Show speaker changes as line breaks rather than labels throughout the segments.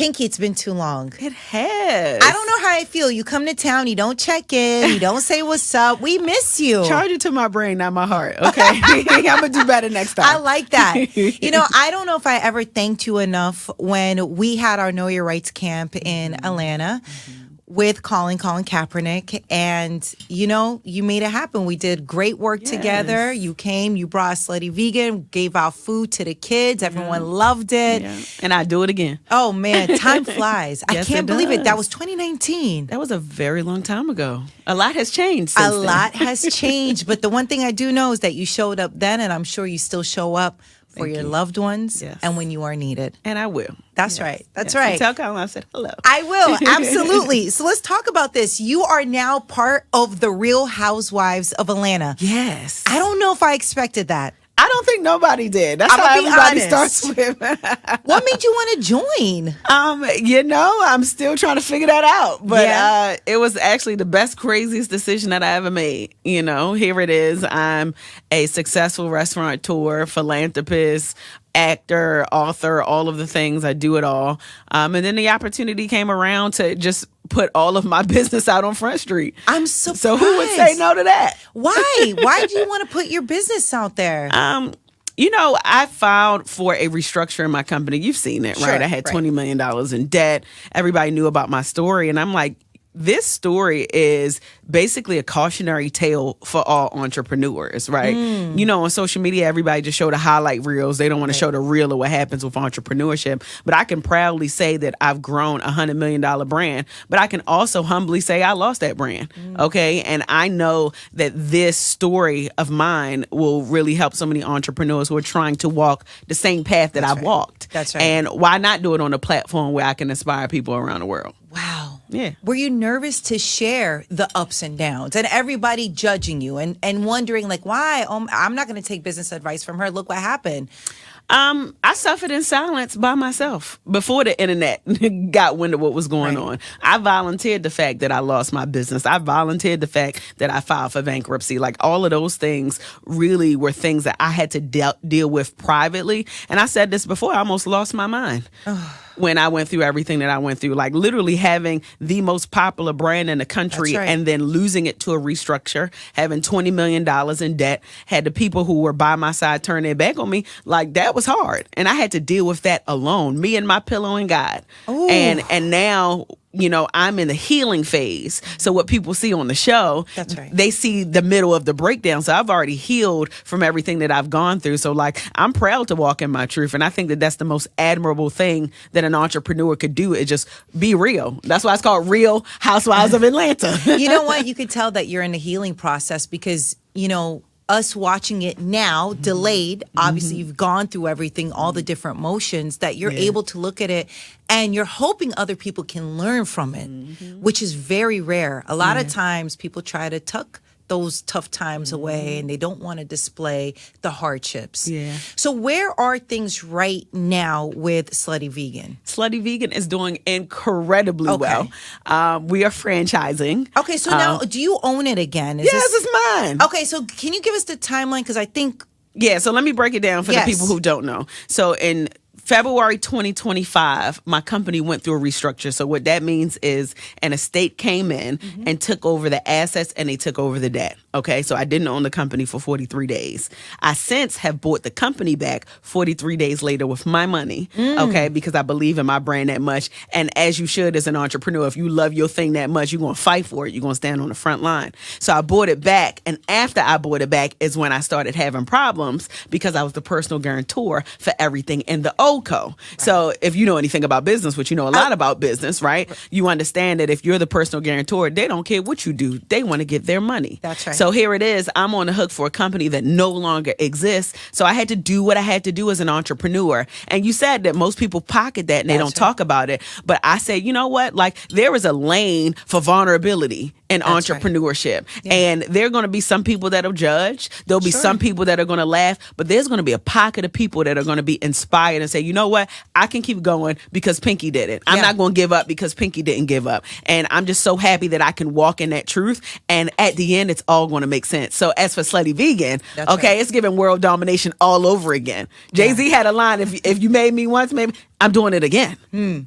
Pinky, it's been too long.
It has.
I don't know how I feel. You come to town, you don't check in, you don't say what's up. We miss you.
Charge it to my brain, not my heart, okay? I'm going to do better next time.
I like that. I don't know if I ever thanked you enough when we had our Know Your Rights camp in Atlanta. With Colin Kaepernick, and you made it happen. We did great work together. You came, you brought Slutty Vegan, gave out food to the kids. Everyone loved it.
Yeah. And I do it again.
Oh man, time flies.
Yes,
I can't believe it. That was 2019.
That was a very long time ago. A lot has changed since then.
lot has changed, but the one thing I do know is that you showed up then, and I'm sure you still show up for your loved ones and when you are needed.
And I will.
That's right. That's right.
Tell Colin I said hello.
I will. Absolutely. So let's talk about this. You are now part of the Real Housewives of Atlanta.
Yes.
I don't know if I expected that.
I don't think nobody did. That's how everybody starts with.
What made you want to join?
I'm still trying to figure that out. But it was actually the best, craziest decision that I ever made. Here it is. I'm a successful restaurateur, philanthropist, actor, author, all of the things. I do it all. And then the opportunity came around to just put all of my business out on Front Street.
I'm surprised.
So who would say no to that?
Why? Why do you want to put your business out there?
I filed for a restructure in my company. You've seen it, right? I had $20 million in debt. Everybody knew about my story. And I'm like, this story is basically a cautionary tale for all entrepreneurs, right? On social media, everybody just show the highlight reels. They don't want to show the real of what happens with entrepreneurship. But I can proudly say that I've grown a $100 million brand. But I can also humbly say I lost that brand, okay? And I know that this story of mine will really help so many entrepreneurs who are trying to walk the same path that I've walked.
That's right.
And why not do it on a platform where I can inspire people around the world?
Wow.
Yeah.
Were you nervous to share the ups and downs and everybody judging you and wondering why? I'm not going to take business advice from her. Look what happened.
I suffered in silence by myself before the internet got wind of what was going on. I volunteered the fact that I lost my business. I volunteered the fact that I filed for bankruptcy. All of those things really were things that I had to deal with privately. And I said this before, I almost lost my mind. When I went through everything that I went through, literally having the most popular brand in the country and then losing it to a restructure, having $20 million in debt, had the people who were by my side turn their back on me, that was hard. And I had to deal with that alone, me and my pillow and God. Ooh. And now, I'm in the healing phase. So what people see on the show, they see the middle of the breakdown. So I've already healed from everything that I've gone through. So I'm proud to walk in my truth. And I think that that's the most admirable thing that an entrepreneur could do, is just be real. That's why it's called Real Housewives of Atlanta.
You know what? You could tell that you're in the healing process because, us watching it now, delayed, obviously you've gone through everything, all the different motions, that you're able to look at it and you're hoping other people can learn from it, which is very rare. A lot of times people try to tuck those tough times away and they don't want to display the hardships. Yeah. So where are things right now with Slutty Vegan?
Slutty Vegan is doing incredibly well. We are franchising.
Okay, so now do you own it again?
Yes, it's mine.
Okay, so can you give us the timeline? Because I think...
Yeah, so let me break it down for the people who don't know. So in February 2025, my company went through a restructure. So what that means is an estate came in and took over the assets and they took over the debt. Okay, so I didn't own the company for 43 days. I since have bought the company back 43 days later with my money, okay, because I believe in my brand that much. And as you should as an entrepreneur, if you love your thing that much, you're going to fight for it. You're going to stand on the front line. So I bought it back. And after I bought it back is when I started having problems because I was the personal guarantor for everything in the old co. Right. So if you know anything about business, which you know a lot about business, right? You understand that if you're the personal guarantor, they don't care what you do. They want to get their money.
That's right.
So here it is. I'm on the hook for a company that no longer exists. So I had to do what I had to do as an entrepreneur. And you said that most people pocket that and they don't talk about it. But I said, you know what? There is a lane for vulnerability in entrepreneurship. Yeah. And there are going to be some people that'll judge. There'll be some people that are going to laugh. But there's going to be a pocket of people that are going to be inspired and say, you know what? I can keep going because Pinky did it. I'm not going to give up because Pinky didn't give up. And I'm just so happy that I can walk in that truth. And at the end, it's all going to make sense. So as for Slutty Vegan, it's giving world domination all over again. Jay-Z had a line, if you made me once, maybe I'm doing it again.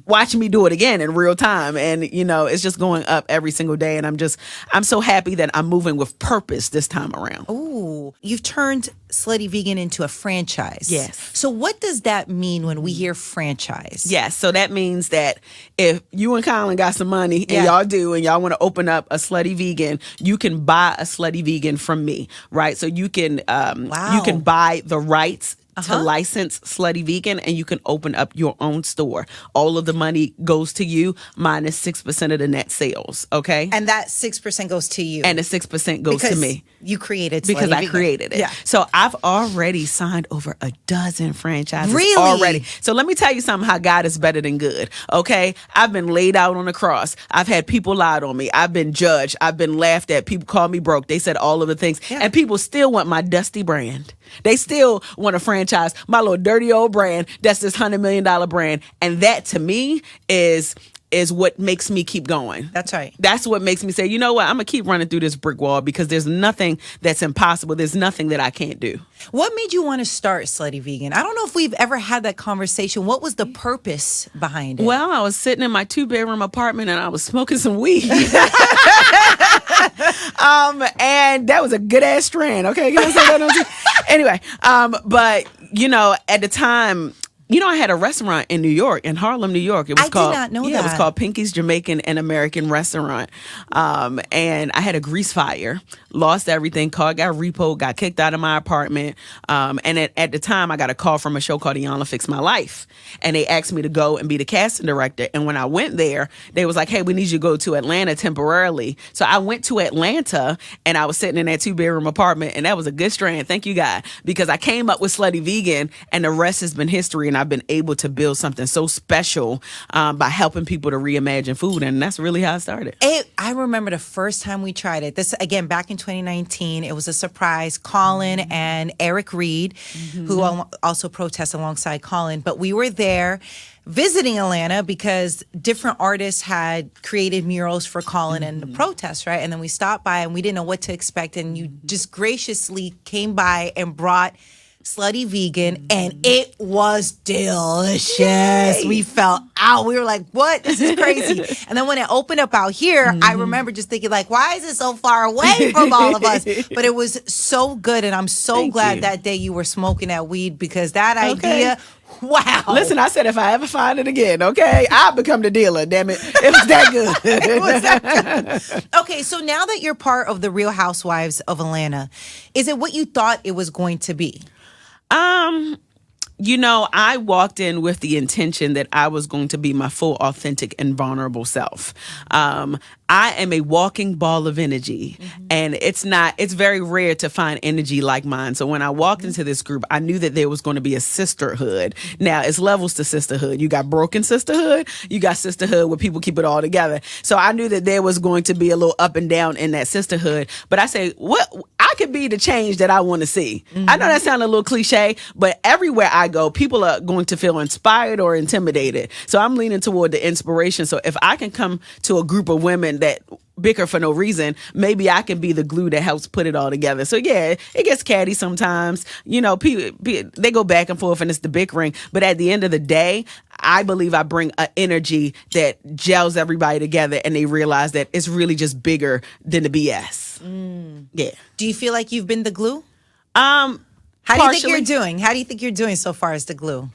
Watching me do it again in real time. And, you know, it's just going up every single day. And I'm so happy that I'm moving with purpose this time around.
Ooh, you've turned Slutty Vegan into a franchise.
Yes.
So what does that mean when we hear franchise?
Yes. So that means that if you and Colin got some money, and y'all do, and y'all want to open up a Slutty Vegan, you can buy a Slutty Vegan from me, right? So you can you can buy the rights to license Slutty Vegan, and you can open up your own store. All of the money goes to you, minus 6% of the net sales, okay?
And that 6% goes to you.
And the 6% goes to me.
You created Slutty
Because I
Vegan.
created it.
Yeah.
So I've already signed over a dozen franchises.
Really?
Already. So let me tell you something, how God is better than good, okay? I've been laid out on the cross. I've had people lied on me. I've been judged. I've been laughed at. People called me broke. They said all of the things.
Yeah.
And people still want my dusty brand. They still want to franchise my little dirty old brand. That's this $100 million brand. And that to me is what makes me keep going.
That's right.
That's what makes me say, you know what? I'm going to keep running through this brick wall because there's nothing that's impossible. There's nothing that I can't do.
What made you want to start Slutty Vegan? I don't know if we've ever had that conversation. What was the purpose behind it?
Well, I was sitting in my 2-bedroom apartment and I was smoking some weed. And that was a good ass strand. Okay. Can I say that? Anyway, but you know, at the time, you know, I had a restaurant in New York, in Harlem, New York. It was
did not know that.
It was called Pinky's Jamaican and American Restaurant. And I had a grease fire, lost everything, car got repoed, got kicked out of my apartment. And at the time, I got a call from a show called Iyanla Fix My Life. And they asked me to go and be the casting director. And when I went there, they was like, hey, we need you to go to Atlanta temporarily. So I went to Atlanta and I was sitting in that 2-bedroom apartment. And that was a good strand. Thank you, God. Because I came up with Slutty Vegan and the rest has been history. And I've been able to build something so special by helping people to reimagine food. And that's really how it started.
I remember the first time we tried it. This, again, back in 2019. It was a surprise. Colin and Eric Reed, who also protest alongside Colin. But we were there visiting Atlanta because different artists had created murals for Colin and the protest, right? And then we stopped by and we didn't know what to expect. And you just graciously came by and brought Slutty Vegan, and it was delicious. Yay. We fell out. We were like, what? This is crazy. And then when it opened up out here, I remember just thinking like, why is it so far away from all of us? But it was so good, and I'm so glad that day you were smoking that weed because that idea, wow.
Listen, I said if I ever find it again, okay, I'll become the dealer, damn it. It was that good.
It was that good. Okay, so now that you're part of the Real Housewives of Atlanta, is it what you thought it was going to be?
You know, I walked in with the intention that I was going to be my full, authentic, and vulnerable self. I am a walking ball of energy, and it's very rare to find energy like mine. So when I walked into this group, I knew that there was going to be a sisterhood. Now, it's levels to sisterhood. You got broken sisterhood, you got sisterhood where people keep it all together. So I knew that there was going to be a little up and down in that sisterhood. But I say, what I could be the change that I want to see. I know that sounds a little cliche, but everywhere I go, people are going to feel inspired or intimidated. So I'm leaning toward the inspiration. So if I can come to a group of women that bicker for no reason, maybe I can be the glue that helps put it all together. So yeah, it gets catty sometimes. You know, people, they go back and forth and it's the bickering. But at the end of the day, I believe I bring an energy that gels everybody together and they realize that it's really just bigger than the BS. Yeah.
Do you feel like you've been the glue?
How
How do you think you're doing? How do you think you're doing so far as the glue?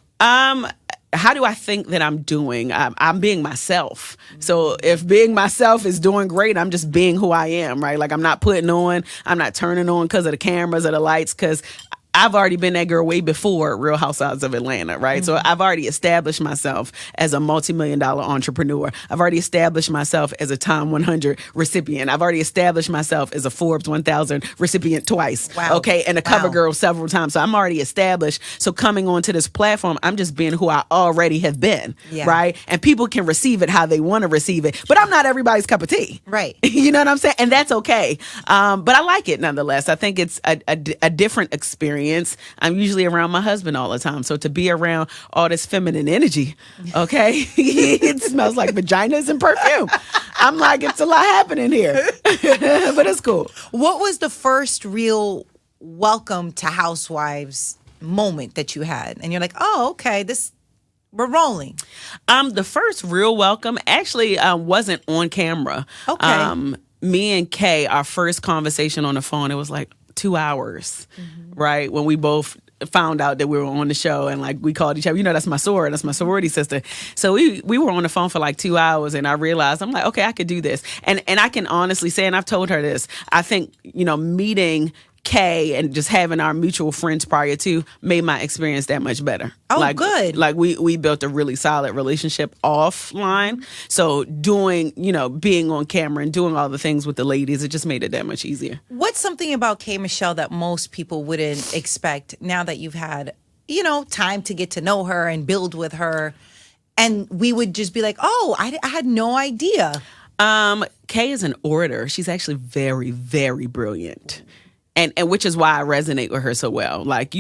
How do I think that I'm doing? I'm being myself. So if being myself is doing great, I'm just being who I am, right? Like I'm not putting on, I'm not turning on because of the cameras or the lights, because I've already been that girl way before Real Housewives of Atlanta, right? So I've already established myself as a multi-million-dollar entrepreneur. I've already established myself as a Time 100 recipient. I've already established myself as a Forbes 1000 recipient twice, okay? And a cover girl several times. So I'm already established. So coming onto this platform, I'm just being who I already have been, right? And people can receive it how they want to receive it. But I'm not everybody's cup of tea.
Right.
You know what I'm saying? And that's okay. But I like it nonetheless. I think it's a different experience. I'm usually around my husband all the time. So to be around all this feminine energy, okay, it smells like vaginas and perfume. I'm like, it's a lot happening here, but it's cool.
What was the first real welcome to Housewives moment that you had? And you're like, oh, okay, this We're rolling.
The first real welcome actually wasn't on camera.
Okay.
Me and Kay, our first conversation on the phone, it was like 2 hours, right? When we both found out that we were on the show, and like we called each other, that's my soror, that's my sorority sister. So we were on the phone for like 2 hours, and I realized, I'm like, okay, I could do this. And I can honestly say, and I've told her this, I think, meeting Kay and just having our mutual friends prior to made my experience that much better.
Oh, good.
Like we built a really solid relationship offline. So being on camera and doing all the things with the ladies, it just made it that much easier.
What's something about Kay Michelle that most people wouldn't expect now that you've had, time to get to know her and build with her? And we would just be like, oh, I had no idea.
Kay is an orator. She's actually very, very brilliant. And which is why I resonate with her so well. Like,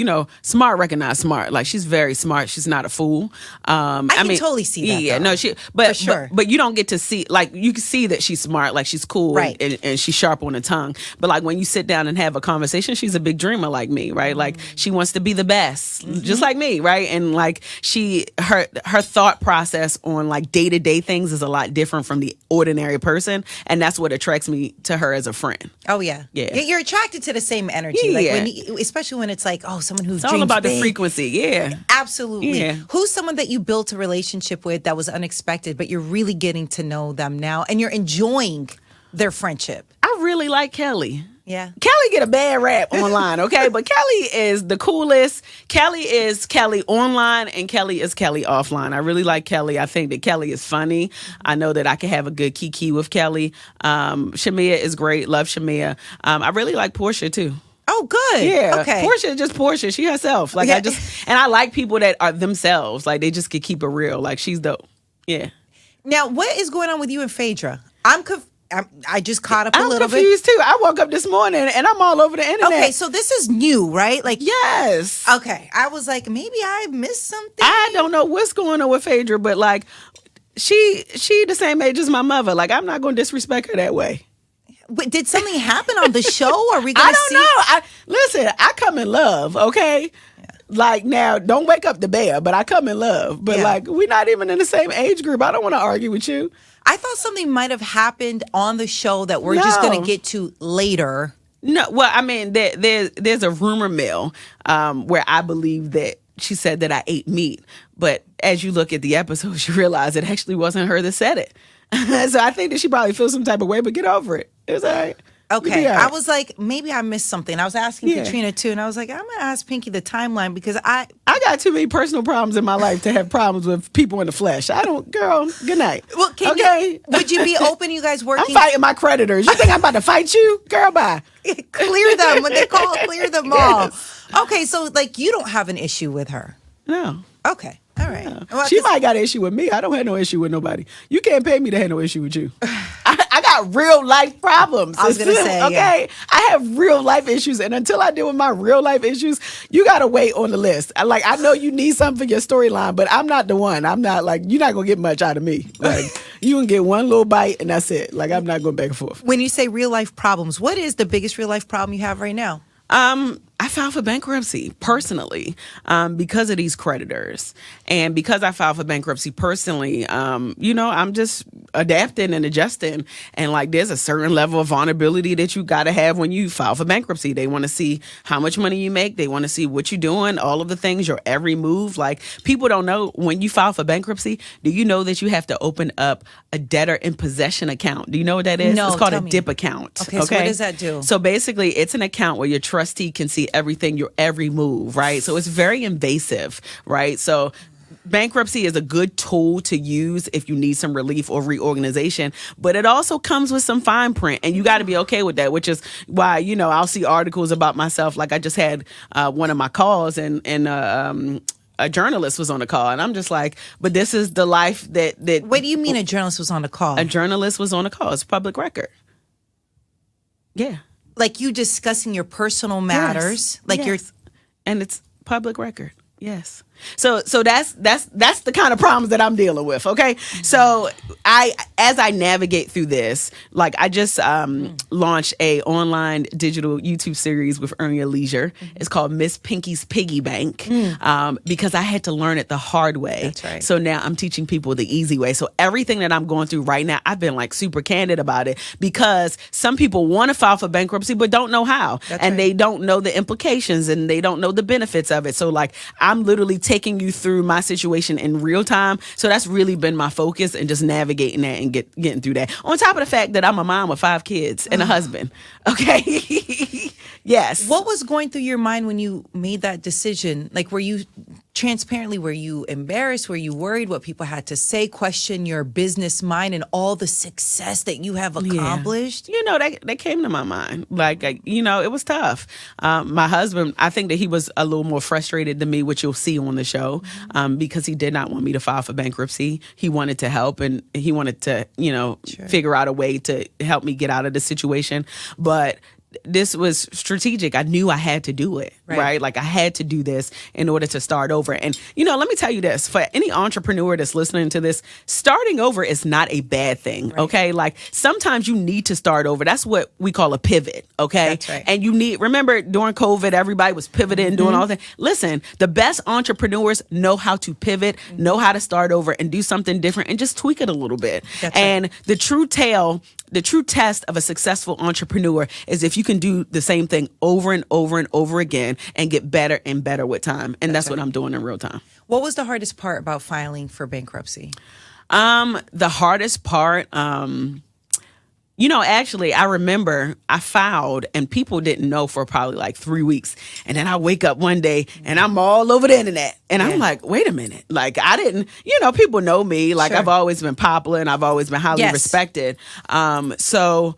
smart recognize smart. Like, she's very smart. She's not a fool.
I can totally see that.
Yeah,
though.
no, but
sure.
but you don't get to see, like, you can see that she's smart, like she's cool,
right.
and she's sharp on the tongue. But like when you sit down and have a conversation, she's a big dreamer like me, right? Like she wants to be the best, just like me, right? And like her thought process on like day-to-day things is a lot different from the ordinary person, and that's what attracts me to her as a friend.
Oh yeah. You're attracted to the same energy,
yeah.
Especially when it's like, someone who
it's
dreams
all about
big.
the frequency. Yeah,
absolutely.
Yeah.
Who's someone that you built a relationship with that was unexpected, but you're really getting to know them now, and you're enjoying their friendship?
I really like Kelly.
Yeah.
Kelly get a bad rap online, okay? But Kelly is the coolest. Kelly is Kelly online, and Kelly is Kelly offline. I really like Kelly. I think that Kelly is funny. I know that I can have a good kiki with Kelly. Shamia is great. Love Shamia. I really like Portia, too.
Oh, good.
Yeah.
Okay.
Portia is just Portia. She herself. Like,
Yeah.
I like people that are themselves. Like, they just can keep it real. Like, she's dope. Yeah.
Now, what is going on with you and Phaedra? I just caught up a little bit.
I'm confused too. I woke up this morning and I'm all over the internet.
Okay, so this is new, right? Like,
yes.
Okay, I was like, maybe I missed something.
I don't know what's going on with Phaedra, but like, she the same age as my mother. Like, I'm not going to disrespect her that way.
But did something happen on the show? Are we going to see?
I don't know. Listen, I come in love, okay? Yeah. Like, now, don't wake up the bear, but I come in love. But like, we're not even in the same age group. I don't want to argue with you.
I thought something might have happened on the show that we're just going to get to later.
No, well, I mean, there's a rumor mill where I believe that she said that I ate meat. But as you look at the episode, you realize it actually wasn't her that said it. So I think that she probably feels some type of way, but get over it. It's all right.
Okay.
All right.
I was like, maybe I missed something. I was asking Katrina too, and I was like, I'm going to ask Pinky the timeline because I
got too many personal problems in my life to have problems with people in the flesh. I don't, girl, good night.
Well, would you be open, you guys working?
I'm fighting my creditors. You think I'm about to fight you? Girl, bye.
Clear them. When they call, clear them all. Okay, so like you don't have an issue with her?
No.
Okay. All right.
Yeah.
Well,
she might got an issue with me. I don't have no issue with nobody. You can't pay me to have no issue with you. I got real life problems.
I was going to say,
okay, I have real life issues, and until I deal with my real life issues, you got to wait on the list. I know you need something for your storyline, but I'm not the one. I'm not like, you're not going to get much out of me. Like, you can get one little bite, and that's it. Like, I'm not going back and forth.
When you say real life problems, what is the biggest real life problem you have right now?
I filed for bankruptcy personally because of these creditors. And because I filed for bankruptcy personally, I'm just adapting and adjusting. And like, there's a certain level of vulnerability that you got to have when you file for bankruptcy. They want to see how much money you make. They want to see what you're doing, all of the things, your every move. Like, people don't know when you file for bankruptcy, do you know that you have to open up a debtor in possession account? Do you know what that is?
No,
it's called
tell
a
me.
DIP account.
Okay, so what does that do?
So basically, it's an account where your trustee can see everything, your every move, right? So it's very invasive, right? So bankruptcy is a good tool to use if you need some relief or reorganization, but it also comes with some fine print, and you got to be okay with that, which is why, I'll see articles about myself. Like, I just had one of my calls, and a journalist was on the call, and I'm just like, but this is the life that
What do you mean a journalist was on the call?
A journalist was on the call. It's public record. Yeah.
Like you discussing your personal matters,
Yes. And it's public record. Yes. So that's the kind of problems that I'm dealing with. Okay. So as I navigate through this, like I just launched a online digital YouTube series with Earn Your Leisure. It's called Miss Pinky's Piggy Bank, because I had to learn it the hard way.
That's right.
So now I'm teaching people the easy way. So everything that I'm going through right now, I've been like super candid about it, because some people want to file for bankruptcy but don't know how.
That's
and
right.
they don't know the implications and they don't know the benefits of it. So like I'm literally taking you through my situation in real time. So that's really been my focus, and just navigating that and getting through that. On top of the fact that I'm a mom with 5 kids and a husband. Okay. Yes.
What was going through your mind when you made that decision? Like, were you embarrassed? Were you worried what people had to say? Question your business mind and all the success that you have accomplished?
You know, that came to my mind. Like, it was tough. My husband, I think that he was a little more frustrated than me, which you'll see on the show, because he did not want me to file for bankruptcy. He wanted to help, and he wanted to, figure out a way to help me get out of the situation. But this was strategic. I knew I had to do it, right? Like I had to do this in order to start over. And, let me tell you this, for any entrepreneur that's listening to this, starting over is not a bad thing, okay? Like sometimes you need to start over. That's what we call a pivot, okay?
That's right.
And remember during COVID, everybody was pivoting and doing all that. Listen, the best entrepreneurs know how to pivot, know how to start over and do something different and just tweak it a little bit.
That's
and
right.
the true test of a successful entrepreneur is if you can do the same thing over and over and over again and get better and better with time. And that's what I'm doing in real time.
What was the hardest part about filing for bankruptcy?
The hardest part, actually, I remember I filed and people didn't know for probably like 3 weeks. And then I wake up one day and I'm all over the internet. And I'm like, wait a minute. Like I didn't, people know me. Like I've always been popular and I've always been highly respected. So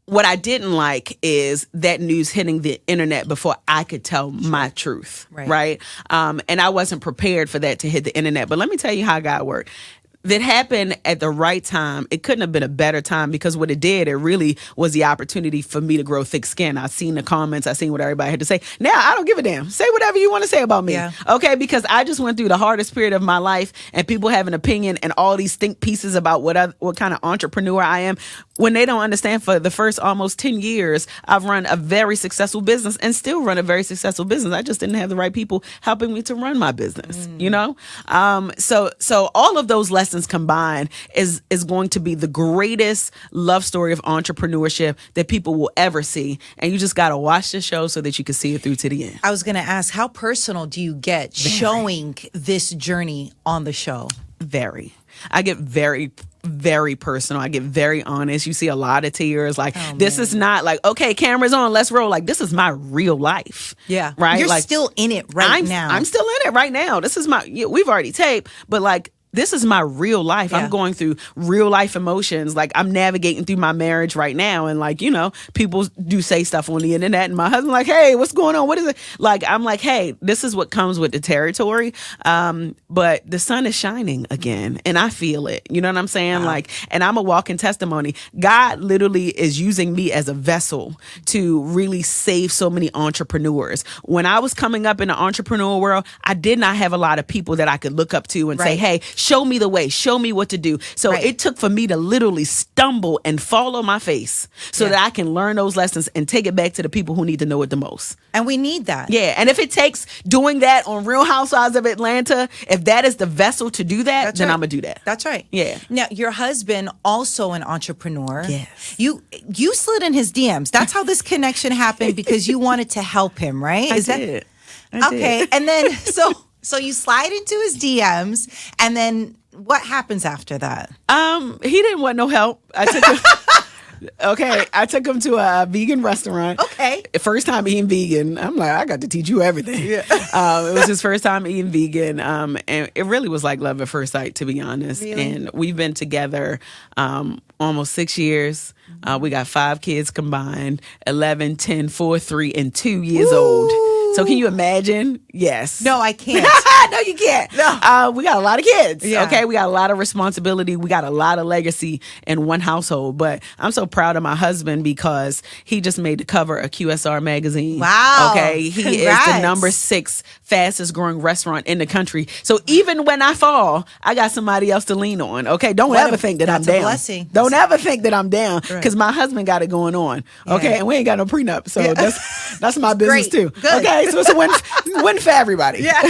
what I didn't like is that news hitting the internet before I could tell my truth. Right. And I wasn't prepared for that to hit the internet. But let me tell you how God worked. That happened at the right time. It couldn't have been a better time, because what it did, it really was the opportunity for me to grow thick skin. I seen the comments. I seen what everybody had to say. Now I don't give a damn. Say whatever you want to say about me.
Yeah.
Okay. Because I just went through the hardest period of my life, and people have an opinion and all these think pieces about what kind of entrepreneur I am, when they don't understand. For the first almost 10 years, I've run a very successful business and still run a very successful business. I just didn't have the right people helping me to run my business, So all of those lessons combined is going to be the greatest love story of entrepreneurship that people will ever see. And you just got to watch the show so that you can see it through to the end.
I was going to ask, how personal do you get showing this journey on the show?
Very. I get very, very personal. I get very honest. You see a lot of tears. Like, this is not like, okay, camera's on, let's roll. Like, this is my real life.
Yeah.
Right?
You're
like,
still in it now.
I'm still in it right now. This is we've already taped, but like, this is my real life.
Yeah.
I'm going through real life emotions. Like I'm navigating through my marriage right now. And like, people do say stuff on the internet and my husband like, hey, what's going on? What is it? Like, I'm like, hey, this is what comes with the territory. But the sun is shining again and I feel it. You know what I'm saying?
Wow.
Like, and I'm a walking testimony. God literally is using me as a vessel to really save so many entrepreneurs. When I was coming up in the entrepreneurial world, I did not have a lot of people that I could look up to and say, hey, show me the way, show me what to do. So it took for me to literally stumble and fall on my face so that I can learn those lessons and take it back to the people who need to know it the most.
And we need that.
Yeah. And if it takes doing that on Real Housewives of Atlanta, if that is the vessel to do that, then I'm going to do that.
That's right.
Yeah.
Now, your husband, also an entrepreneur.
Yes.
You slid in his DMs. That's how this connection happened, because you wanted to help him, right?
I did.
Okay. And then, so you slide into his DMs, and then what happens after that?
He didn't want no help. I took him to a vegan restaurant.
Okay.
First time eating vegan. I'm like, I got to teach you everything. Yeah. It was his first time eating vegan. And it really was like love at first sight, to be honest.
Really?
And we've been together almost 6 years. We got 5 kids combined, 11, 10, 4, 3, and 2 years old. So can you imagine? Yes.
No, I can't.
No, you can't. No. We got a lot of kids.
Yeah.
Okay. We got a lot of responsibility. We got a lot of legacy in one household. But I'm so proud of my husband because he just made the cover of QSR magazine.
Wow.
Okay. He
Congrats.
is the number 6 fastest growing restaurant in the country. So even when I fall, I got somebody else to lean on. Okay, don't ever think that I'm down.
Blessing.
Don't ever think that I'm down because my husband got it going on. Okay, and we ain't got no prenup, so that's my business too.
Good.
Okay, so it's a win for everybody.
Yeah,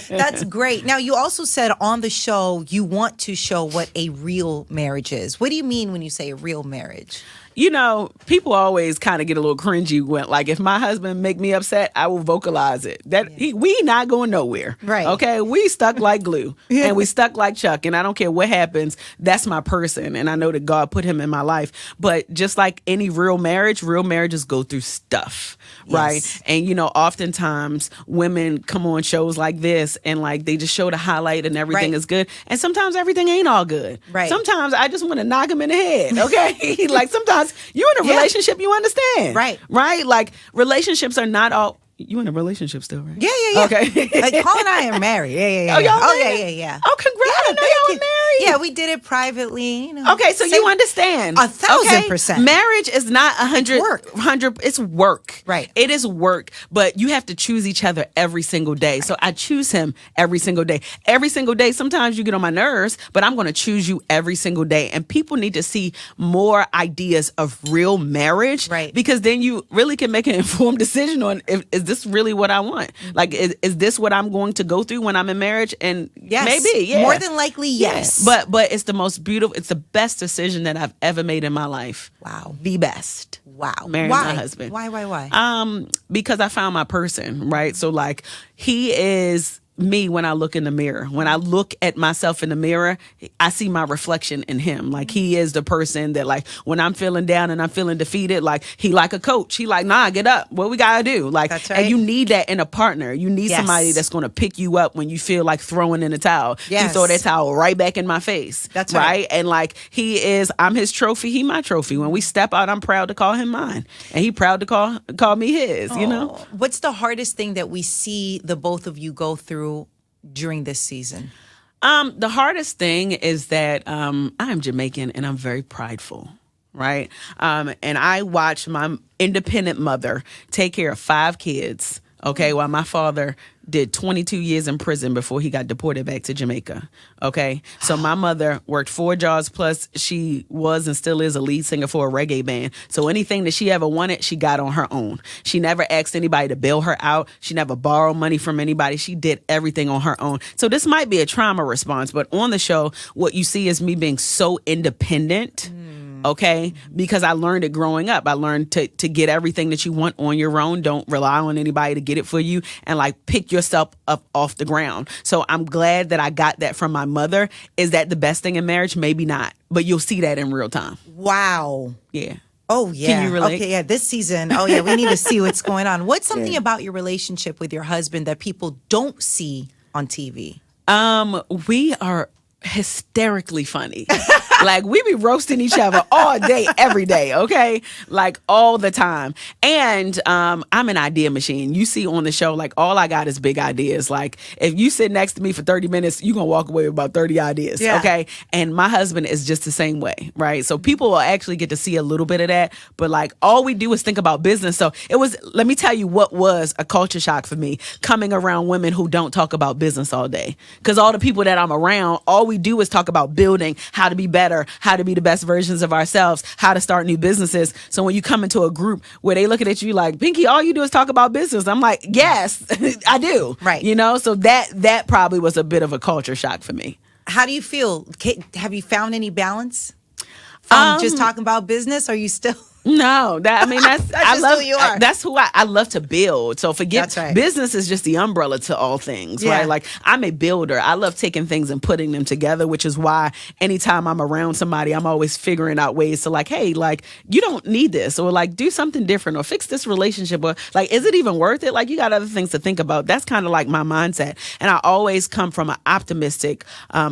that's great. Now you also said on the show you want to show what a real marriage is. What do you mean when you say a real marriage?
You know, people always kind of get a little cringy when, like, if my husband make me upset, I will vocalize it. We not going nowhere.
Right.
Okay. We stuck like glue and we stuck like Chuck. And I don't care what happens. That's my person. And I know that God put him in my life. But just like any real marriages go through stuff. Right.
Yes.
And, you know, oftentimes women come on shows like this and like they just show the highlight and everything is good. And sometimes everything ain't all good.
Right.
Sometimes I just want to knock him in the head. Okay. Like sometimes you're in a relationship, you understand.
Right.
Right? Like relationships are not all. You in a relationship still, right?
Yeah.
Okay.
Like Paul and I are married. Yeah.
Oh, y'all
married?
yeah. Oh, congrats. I know y'all married.
Yeah, we did it privately. You know.
Okay, so you understand.
1,000%.
Marriage is not 100. It's work.
Right.
It is work, but you have to choose each other every single day. So I choose him every single day. Every single day. Sometimes you get on my nerves, but I'm going to choose you every single day. And people need to see more ideas of real marriage.
Right.
Because then you really can make an informed decision on is this really what I want? Like, is this what I'm going to go through when I'm in marriage? And maybe,
more than likely, yes.
But it's the most beautiful, it's the best decision that I've ever made in my life.
Wow.
The best.
Wow.
Marrying my husband.
Why?
Because I found my person, right? So like he is me when I look in the mirror. When I look at myself in the mirror, I see my reflection in him. Like he is the person that like when I'm feeling down and I'm feeling defeated, like he like a coach. He like, nah, get up. What we gotta do? Like,
that's right.
And you need that in a partner. You need somebody that's gonna pick you up when you feel like throwing in the towel.
Yes.
He throw that towel right back in my face.
That's right.
And like I'm his trophy. He my trophy. When we step out, I'm proud to call him mine, and he proud to call me his. You know.
What's the hardest thing that we see the both of you go through during this season?
The hardest thing is that I'm Jamaican and I'm very prideful, right? And I watched my independent mother take care of 5 kids, okay, while my father did 22 years in prison before he got deported back to Jamaica, okay? So my mother worked 4 jobs, plus she was and still is a lead singer for a reggae band. So anything that she ever wanted, she got on her own. She never asked anybody to bail her out. She never borrowed money from anybody. She did everything on her own. So this might be a trauma response, but on the show, what you see is me being so independent. Okay, because I learned it growing up. I learned to get everything that you want on your own. Don't rely on anybody to get it for you, and like pick yourself up off the ground. So I'm glad that I got that from my mother. Is that the best thing in marriage? Maybe not, but you'll see that in real time.
Wow.
Yeah.
Oh, yeah.
Can you relate?
Okay, yeah, this season. Oh, yeah, we need to see what's going on. What's something about your relationship with your husband that people don't see on TV?
We are hysterically funny. Like we be roasting each other all day, every day, okay? Like all the time. And I'm an idea machine. You see on the show, like all I got is big ideas. Like if you sit next to me for 30 minutes, you're going to walk away with about 30 ideas, okay? And my husband is just the same way, right? So people will actually get to see a little bit of that. But like all we do is think about business. So let me tell you what was a culture shock for me, coming around women who don't talk about business all day. Because all the people that I'm around, all we do is talk about building, how to be better, how to be the best versions of ourselves, how to start new businesses. So when you come into a group where they looking at you like, Pinky, all you do is talk about business. I'm like, yes, I do.
Right.
You know, so that probably was a bit of a culture shock for me.
How do you feel? Have you found any balance from just talking about business? Are you still...
No, that's
I love who you are.
That's who I love to build. So
That's right.
Business is just the umbrella to all things, right? Like I'm a builder. I love taking things and putting them together, which is why anytime I'm around somebody, I'm always figuring out ways to like, hey, like you don't need this, or like do something different, or fix this relationship, or like, is it even worth it? Like you got other things to think about. That's kind of like my mindset. And I always come from an optimistic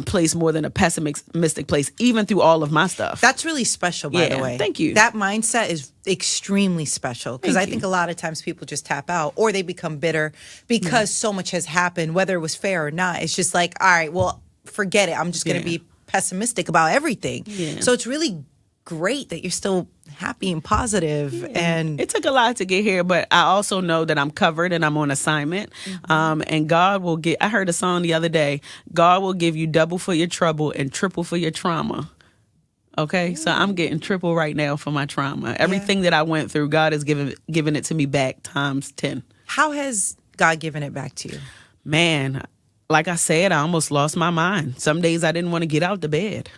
place more than a pessimistic place, even through all of my stuff.
That's really special, by the way.
Thank you.
That mindset is extremely special because I think a lot of times people just tap out or they become bitter because so much has happened, whether it was fair or not. It's just like, all right, well, forget it. I'm just going to be pessimistic about everything. Yeah. So it's really great that you're still happy and positive. And
it took a lot to get here, but I also know that I'm covered and I'm on assignment. And God will I heard a song the other day, God will give you double for your trouble and triple for your trauma. Okay, so I'm getting triple right now for my trauma. Everything that I went through, God has given it to me back times 10.
How has God given it back to you?
Man, like I said, I almost lost my mind. Some days I didn't want to get out the bed.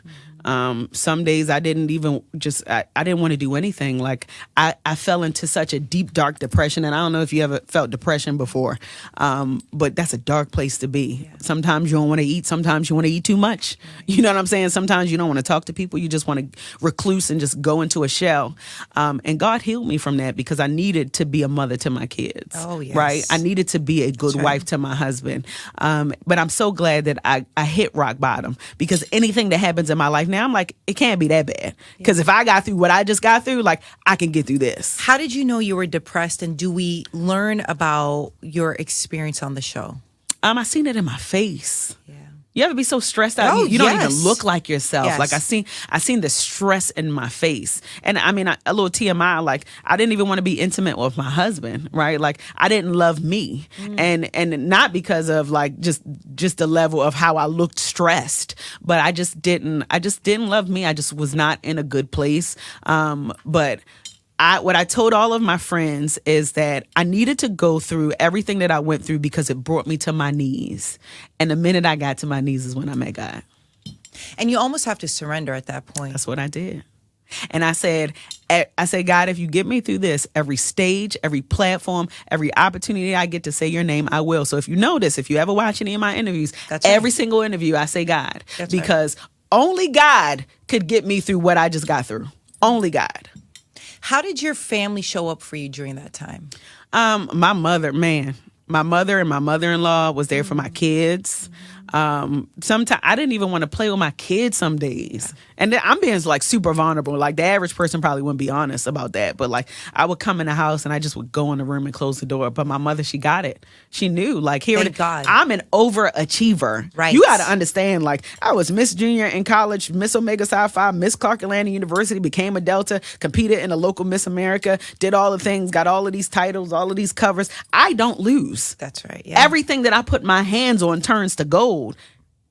Some days I didn't even I didn't want to do anything. Like I fell into such a deep, dark depression. And I don't know if you ever felt depression before, but that's a dark place to be. Yeah. Sometimes you don't want to eat. Sometimes you want to eat too much. You know what I'm saying? Sometimes you don't want to talk to people. You just want to recluse and just go into a shell. And God healed me from that because I needed to be a mother to my kids.
Oh, yes.
Right? I needed to be a good wife to my husband. But I'm so glad that I hit rock bottom because anything that happens in my life now, I'm like, it can't be that bad. Because if I got through what I just got through, like, I can get through this.
How did you know you were depressed, and do we learn about your experience on the show?
I seen it in my face.
Yeah.
You ever be so stressed out? You don't even look like yourself.
Yes.
Like I seen the stress in my face. And I mean, a little TMI, like I didn't even want to be intimate with my husband, right? Like I didn't love me. And not because of like just the level of how I looked stressed, but I just didn't love me. I just was not in a good place. But what I told all of my friends is that I needed to go through everything that I went through because it brought me to my knees. And the minute I got to my knees is when I met God.
And you almost have to surrender at that point.
That's what I did. And I said, God, if you get me through this, every stage, every platform, every opportunity I get to say your name, I will. So if you notice, if you ever watch any of my interviews, every single interview, I say God. Because only God could get me through what I just got through. Only God.
How did your family show up for you during that time?
My mother and my mother-in-law was there for my kids. Sometimes I didn't even want to play with my kids some days. And then I'm being like super vulnerable. Like the average person probably wouldn't be honest about that. But like I would come in the house and I just would go in the room and close the door. But my mother, she got it. She knew like
Thank God.
I'm an overachiever.
Right.
You got to understand like I was Miss Junior in college, Miss Omega Psi Phi, Miss Clark Atlanta University, became a Delta, competed in a local Miss America, did all the things, got all of these titles, all of these covers. I don't lose.
That's right. Yeah.
Everything that I put my hands on turns to gold.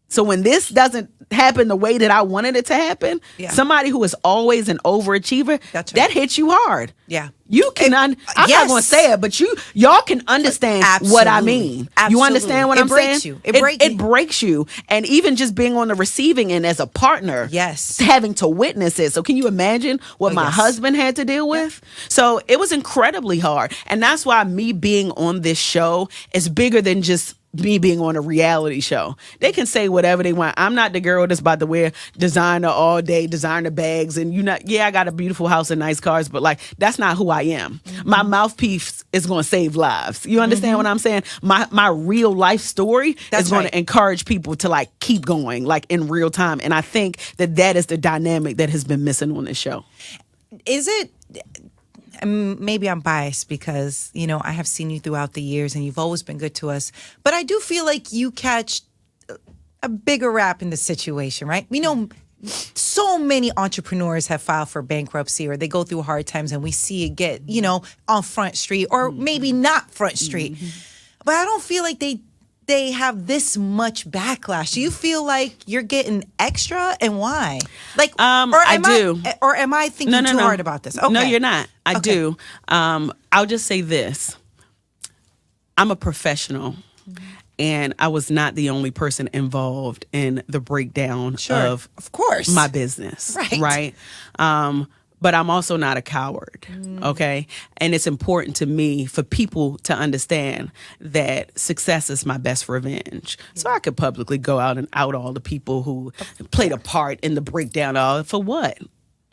So when this doesn't happen the way that I wanted it to happen, somebody who is always an overachiever, that hits you hard.
Yeah.
You can, I'm not going to say it, but y'all can understand what I mean.
Absolutely.
You understand what I'm saying? It breaks you. And even just being on the receiving end as a partner, having to witness it. So can you imagine what my husband had to deal with? So it was incredibly hard. And that's why me being on this show is bigger than just me being on a reality show. They can say whatever they want. I'm not the girl that's about to wear designer all day, designer bags, and I got a beautiful house and nice cars, but like that's not who I am. My mouthpiece is going to save lives. You understand what I'm saying? My real life story is going to encourage people to like keep going, like in real time. And I think that is the dynamic that has been missing on this show.
Is it? Maybe I'm biased because, I have seen you throughout the years and you've always been good to us. But I do feel like you catch a bigger rap in the situation, right? We know so many entrepreneurs have filed for bankruptcy or they go through hard times and we see it get, on Front Street or maybe not Front Street. But I don't feel like they have this much backlash. Do you feel like you're getting extra, and why? Like, I do. Or am I thinking too hard about this? Okay.
No, you're not. I do. I'll just say this. I'm a professional, and I was not the only person involved in the breakdown of course, my business. Right. But I'm also not a coward, okay? And it's important to me for people to understand that success is my best revenge. So I could publicly go out and out all the people who played a part in the breakdown. For what?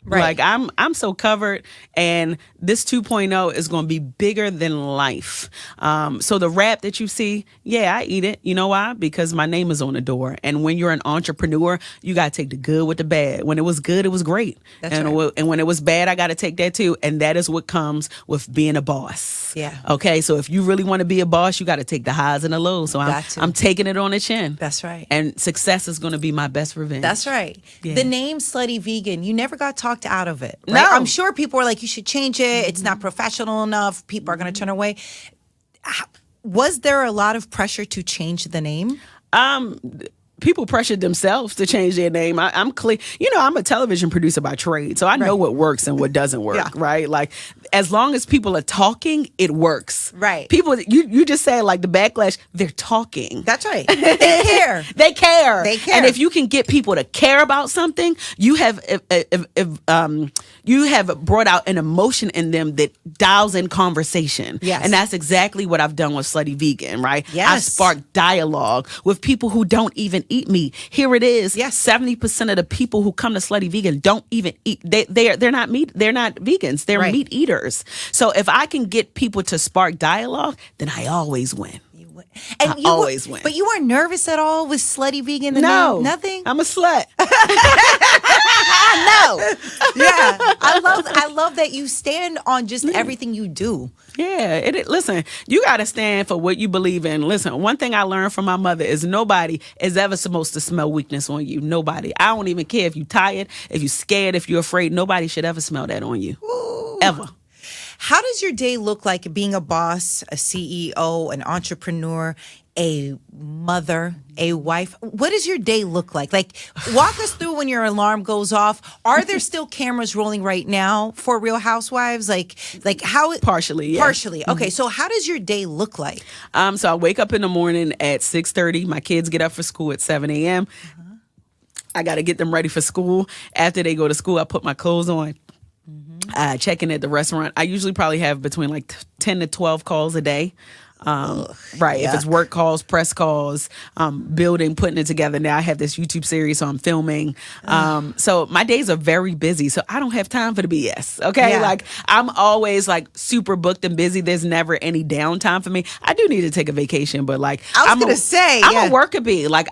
Right. Like I'm so covered, and this 2.0 is going to be bigger than life. So the rap that you see, I eat it. You know why? Because my name is on the door. And when you're an entrepreneur, you got to take the good with the bad. When it was good, it was great. And when it was bad, I got to take that too. And that is what comes with being a boss.
Yeah.
Okay. So if you really want to be a boss, you got to take the highs and the lows. So I'm taking it on the chin.
That's right.
And success is going to be my best revenge.
That's right. Yeah. The name Slutty Vegan, you never got talked talked out of it. Right?
No.
I'm sure people were like, you should change it. It's not professional enough. People are going to turn away. Was there a lot of pressure to change the name?
People pressured themselves to change their name. I'm clear. I'm a television producer by trade, so I know what works and what doesn't work, right? Like, as long as people are talking, it works.
Right.
People, you just say like the backlash, they're talking.
That's right. They care.
They care.
They care.
And if you can get people to care about something, you have brought out an emotion in them that dials in conversation.
Yes.
And that's exactly what I've done with Slutty Vegan, right?
Yes.
I've sparked dialogue with people who don't even eat meat. Here it is.
Yes.
70% of the people who come to Slutty Vegan don't even eat. They're not meat. They're not vegans. They're
Right.
meat eaters. So if I can get people to spark dialogue, then I always win.
And
I always win.
But you weren't nervous at all with Slutty Vegan?
No.
Nothing?
I'm a slut.
No. Yeah. I love that you stand on just everything you do.
Yeah. Listen, you got to stand for what you believe in. Listen, one thing I learned from my mother is nobody is ever supposed to smell weakness on you. Nobody. I don't even care if you're tired, if you're scared, if you're afraid. Nobody should ever smell that on you.
Ooh.
Ever.
How does your day look like being a boss, a CEO, an entrepreneur, a mother, a wife? What does your day look like? Like, walk us through when your alarm goes off. Are there still cameras rolling right now for Real Housewives? Like how?
Partially, yeah.
Partially. Okay, so how does your day look like?
So I wake up in the morning at 6:30. My kids get up for school at 7 a.m. I got to get them ready for school. After they go to school, I put my clothes on. Check in at the restaurant. I usually probably have between like 10 to 12 calls a day. Right. If it's work calls, press calls, building, putting it together. Now I have this YouTube series, so I'm filming. So my days are very busy. So I don't have time for the BS. Okay.
Yeah.
Like, I'm always like super booked and busy. There's never any downtime for me. I do need to take a vacation, but like, I'm a worker bee. Like,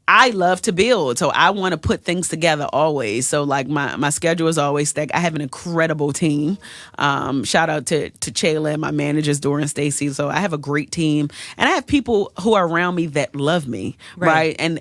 I love to build, so I want to put things together always. So like my schedule is always stacked. I have an incredible team. Shout out to Chayla and my managers, Dora and Stacy. So I have a great team, and I have people who are around me that love me, right? And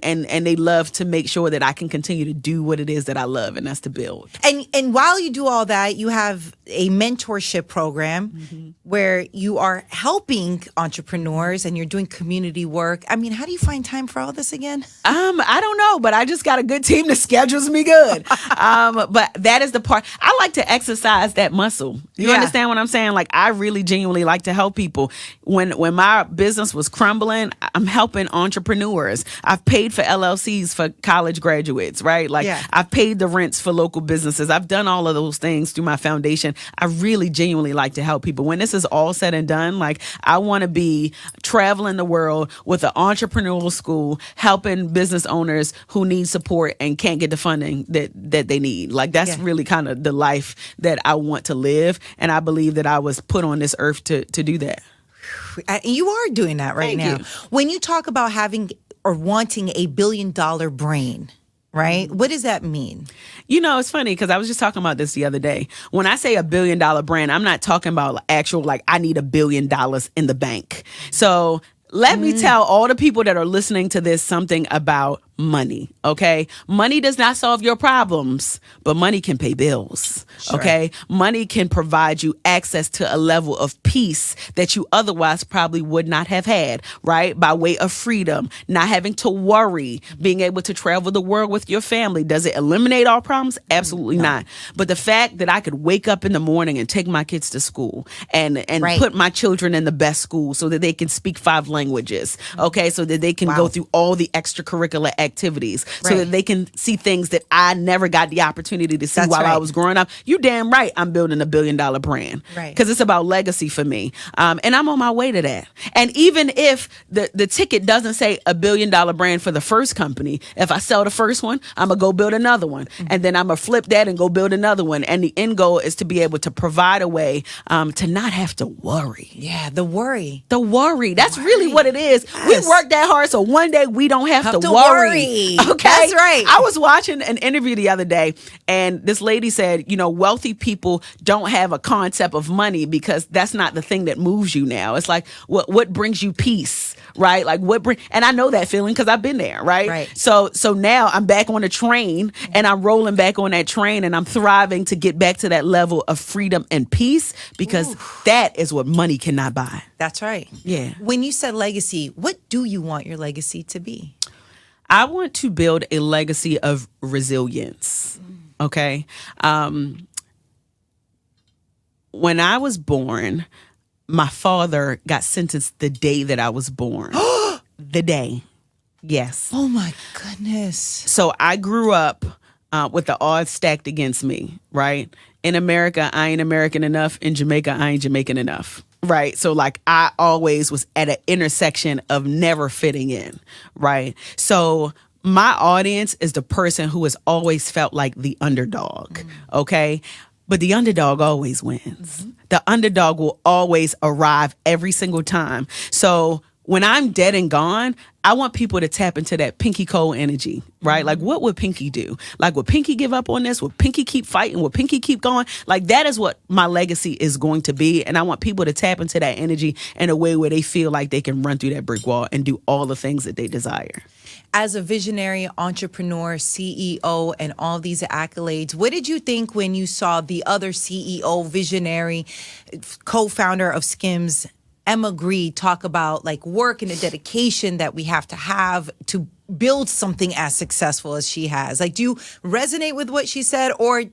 they love to make sure that I can continue to do what it is that I love, and that's to build.
And while you do all that, you have a mentorship program where you are helping entrepreneurs and you're doing community work. I mean, how do you find time for all this again?
I don't know, but I just got a good team that schedules me good. But that is the part. I like to exercise that muscle. You understand what I'm saying? Like, I really genuinely like to help people. When my business was crumbling, I'm helping entrepreneurs. I've paid for LLCs for college graduates, right? Like, I've paid the rents for local businesses. I've done all of those things through my foundation. I really genuinely like to help people. When this is all said and done, like, I want to be traveling the world with an entrepreneurial school, helping business owners who need support and can't get the funding that they need. Like, that's really kind of the life that I want to live. And I believe that I was put on this earth to do that.
You are doing that right now. When you talk about having or wanting a $1 billion brain, right? What does that mean?
You know, it's funny because I was just talking about this the other day. When I say $1 billion brand, I'm not talking about actual, like, I need $1 billion in the bank. So let me tell all the people that are listening to this something about money, okay? Money does not solve your problems, but money can pay bills, okay? Money can provide you access to a level of peace that you otherwise probably would not have had, right? By way of freedom, not having to worry, being able to travel the world with your family. Does it eliminate all problems? Absolutely not. But the fact that I could wake up in the morning and take my kids to school and put my children in the best school so that they can speak 5 languages, okay? So that they can go through all the extracurricular activities, so that they can see things that I never got the opportunity to see while I was growing up. You damn right I'm building $1 billion brand, because it's about legacy for me. And I'm on my way to that. And even if the ticket doesn't say $1 billion brand for the first company, if I sell the first one, I'm going to go build another one. And then I'm going to flip that and go build another one. And the end goal is to be able to provide a way to not have to worry.
Yeah, the worry.
That's really what it is. We work that hard so one day we don't have to worry.
Agree.
Okay.
That's right.
I was watching an interview the other day, and this lady said, wealthy people don't have a concept of money because that's not the thing that moves you now. It's like what brings you peace, right? Like and I know that feeling because I've been there, right?
Right.
So now I'm back on the train, and I'm rolling back on that train, and I'm thriving to get back to that level of freedom and peace because that is what money cannot buy.
That's right.
Yeah.
When you said legacy, what do you want your legacy to be?
I want to build a legacy of resilience. Okay. When I was born, my father got sentenced the day that I was born. The day. Yes.
Oh my goodness.
So I grew up with the odds stacked against me, right? In America, I ain't American enough. In Jamaica, I ain't Jamaican enough. Right. So like I always was at an intersection of never fitting in. Right. So my audience is the person who has always felt like the underdog. OK, but the underdog always wins. The underdog will always arrive every single time. So when I'm dead and gone, I want people to tap into that Pinky Cole energy, right? Like, what would Pinky do? Like, would Pinky give up on this? Would Pinky keep fighting? Would Pinky keep going? Like, that is what my legacy is going to be. And I want people to tap into that energy in a way where they feel like they can run through that brick wall and do all the things that they desire.
As a visionary entrepreneur, CEO, and all these accolades, what did you think when you saw the other CEO, visionary, co-founder of Skims, Emma Gree, talk about like work and the dedication that we have to build something as successful as she has? Like, do you resonate with what she said, or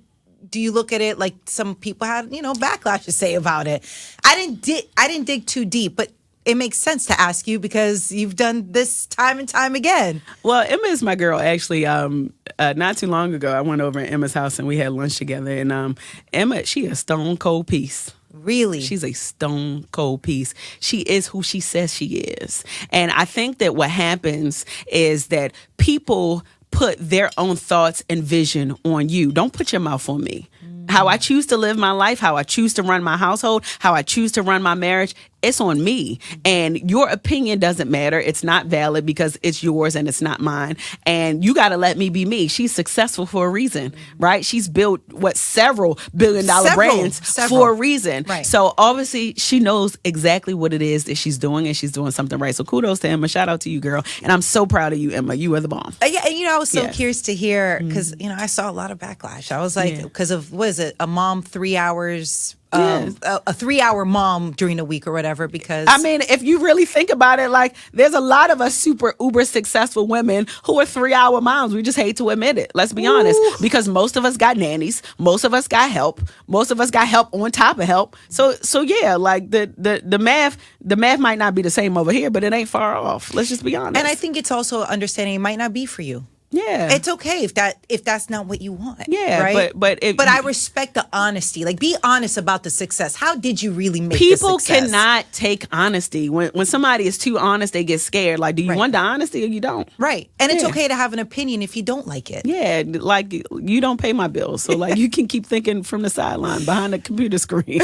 do you look at it like some people had, backlash to say about it? I didn't dig too deep, but it makes sense to ask you because you've done this time and time again.
Well, Emma is my girl. Actually, not too long ago, I went over at Emma's house and we had lunch together. And Emma, she a stone cold piece.
Really?
She's a stone cold piece. She is who she says she is. And I think that what happens is that people put their own thoughts and vision on you. Don't put your mouth on me. How I choose to live my life, how I choose to run my household, how I choose to run my marriage, it's on me. And your opinion doesn't matter. It's not valid because it's yours and it's not mine. And you got to let me be me. She's successful for a reason, right? She's built several billion-dollar brands for a reason.
Right.
So obviously she knows exactly what it is that she's doing, and she's doing something right. So kudos to Emma. Shout out to you, girl. And I'm so proud of you, Emma. You are the bomb.
Yeah, and I was so curious to hear because I saw a lot of backlash. I was like, because of what is it? A mom 3 hours. A 3-hour mom during the week or whatever, because
I mean, if you really think about it, like there's a lot of us super uber successful women who are 3-hour moms. We just hate to admit it. Let's be honest, because most of us got nannies, most of us got help, most of us got help on top of help. So yeah, like the math might not be the same over here, but it ain't far off. Let's just be honest.
And I think it's also understanding it might not be for you.
Yeah,
it's okay if that's not what you want.
Yeah,
right.
But
I respect the honesty. Like, be honest about the success. How did you really make
people
the success?
cannot take honesty. When somebody is too honest, they get scared. Like, do you want the honesty or you don't?
Right. And it's okay to have an opinion if you don't like it.
Yeah, like you don't pay my bills, so like you can keep thinking from the sideline behind the computer screen.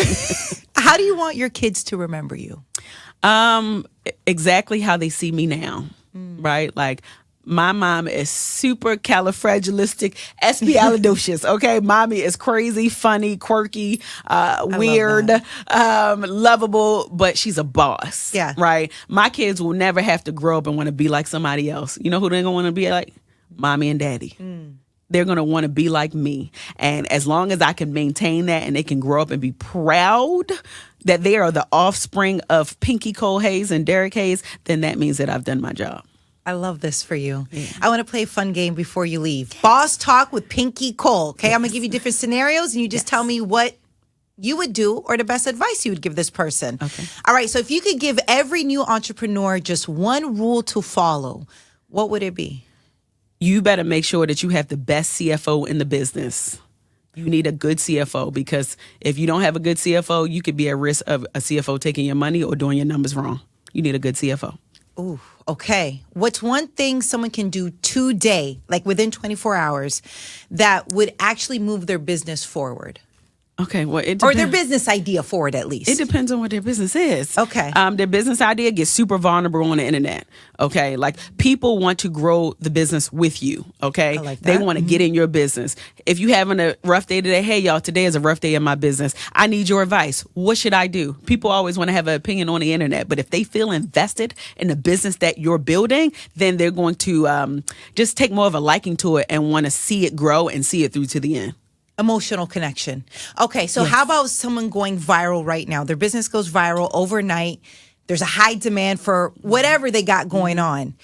How do you want your kids to remember you?
Exactly how they see me now. Right, like. My mom is super califragilistic, espialidocious. Okay, mommy is crazy, funny, quirky, weird, lovable, but she's a boss.
Yeah,
right. My kids will never have to grow up and want to be like somebody else. You know who they're gonna want to be like? Mommy and daddy. They're gonna want to be like me, and as long as I can maintain that, and they can grow up and be proud that they are the offspring of Pinky Cole Hayes and Derek Hayes, then that means that I've done my job.
I love this for you. Yeah. I want to play a fun game before you leave. Boss Talk with Pinky Cole. Okay, I'm going to give you different scenarios, and you just tell me what you would do or the best advice you would give this person.
Okay.
All right, so if you could give every new entrepreneur just one rule to follow, what would it be?
You better make sure that you have the best CFO in the business. You need a good CFO, because if you don't have a good CFO, you could be at risk of a CFO taking your money or doing your numbers wrong. You need a good CFO.
Ooh, okay. What's one thing someone can do today, like within 24 hours, that would actually move their business forward?
Okay, well, it
Or
depends.
their business idea for it, at least.
It depends on what their business is.
Okay.
Their business idea gets super vulnerable on the internet. Okay. Like people want to grow the business with you. Okay.
I like
They
that.
want to get in your business. If you having a rough day today, hey y'all, today is a rough day in my business. I need your advice. What should I do? People always want to have an opinion on the internet, but if they feel invested in the business that you're building, then they're going to just take more of a liking to it and want to see it grow and see it through to the end.
Emotional connection. Okay, so how about someone going viral right now? Their business goes viral overnight. There's a high demand for whatever they got going on.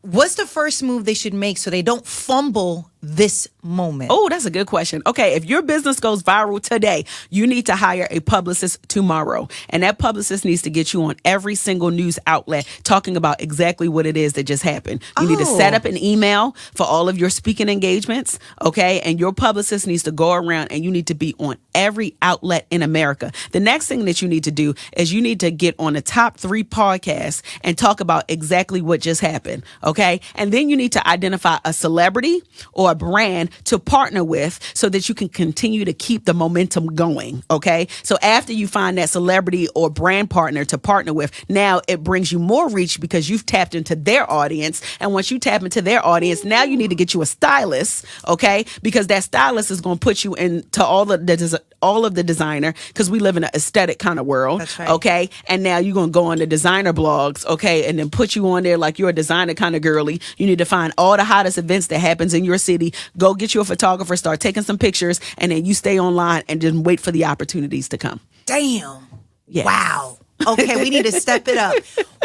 What's the first move they should make so they don't fumble this moment?
Oh, that's a good question. Okay, if your business goes viral today, you need to hire a publicist tomorrow. And that publicist needs to get you on every single news outlet talking about exactly what it is that just happened. You need to set up an email for all of your speaking engagements, okay? And your publicist needs to go around and you need to be on every outlet in America. The next thing that you need to do is you need to get on the top 3 podcasts and talk about exactly what just happened, okay? And then you need to identify a celebrity or a brand to partner with so that you can continue to keep the momentum going, okay? So after you find that celebrity or brand partner to partner with, now it brings you more reach because you've tapped into their audience. And once you tap into their audience, now you need to get you a stylist, okay? Because that stylist is going to put you into all of the designer, because we live in an aesthetic kind of world.
That's right.
Okay. And now you're going to go on the designer blogs, okay, and then put you on there like you're a designer kind of girly. You need to find all the hottest events that happens in your city. Go get you a photographer, start taking some pictures, and then you stay online and just wait for the opportunities to come.
Damn.
Yes.
Wow. Okay, we need to step it up.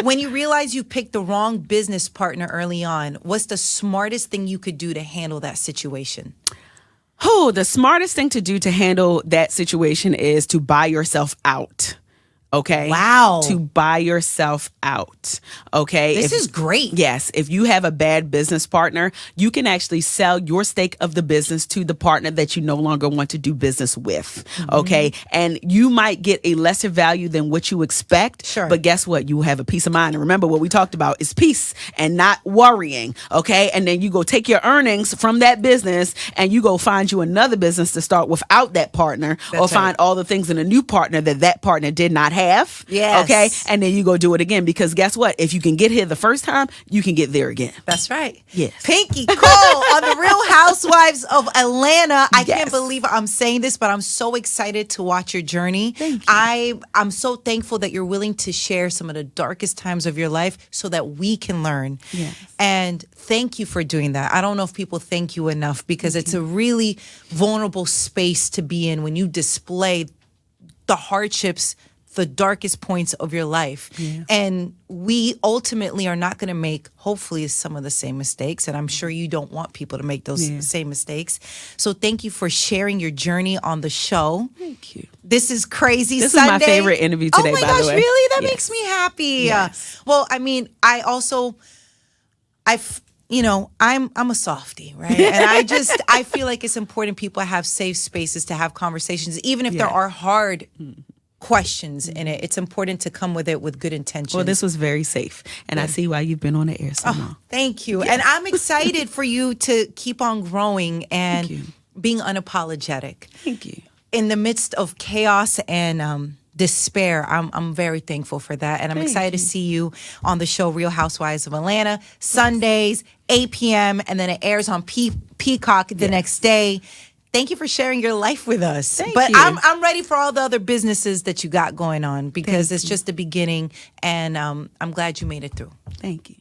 When you realize you picked the wrong business partner early on, what's the smartest thing you could do to handle that situation?
Oh, the smartest thing to do to handle that situation is to buy yourself out. Okay.
Wow.
To buy yourself out. Okay.
This is great.
Yes. If you have a bad business partner, you can actually sell your stake of the business to the partner that you no longer want to do business with. Mm-hmm. Okay. And you might get a lesser value than what you expect.
Sure.
But guess what? You have a peace of mind. And remember what we talked about is peace and not worrying. Okay. And then you go take your earnings from that business and you go find you another business to start without that partner. That's or find all the things in a new partner that partner did not have.
Yes.
Okay. And then you go do it again, because guess what? If you can get here the first time, you can get there again.
That's right.
Yes.
Pinky Cole on the Real Housewives of Atlanta. I
Yes.
can't believe I'm saying this, but I'm so excited to watch your journey.
Thank you.
I'm so thankful that you're willing to share some of the darkest times of your life so that we can learn.
Yes.
And thank you for doing that. I don't know if people thank you enough, because it's a really vulnerable space to be in when you display the hardships, the darkest points of your life. Yeah. And we ultimately are not going to make, hopefully, some of the same mistakes. And I'm sure you don't want people to make those same mistakes. So thank you for sharing your journey on the show.
Thank you.
This is crazy.
This
Sunday.
is my favorite interview today,
oh my
by
gosh,
the way.
really? That
Yes.
makes me happy.
Yes.
Well, I mean, I'm a softie, right? And I feel like it's important people have safe spaces to have conversations, even if there are hard questions in it. It's important to come with it with good intentions.
Well, this was very safe, and I see why you've been on the air so long.
Thank you. Yes. And I'm excited for you to keep on growing and being unapologetic.
Thank you.
In the midst of chaos and despair, I'm very thankful for that. And I'm excited to see you on the show Real Housewives of Atlanta, Sundays, 8 p.m., and then it airs on Peacock the next day. Thank you for sharing your life with us.
Thank
but
you.
I'm ready for all the other businesses that you got going on, because it's just the beginning, and I'm glad you made it through.
Thank you.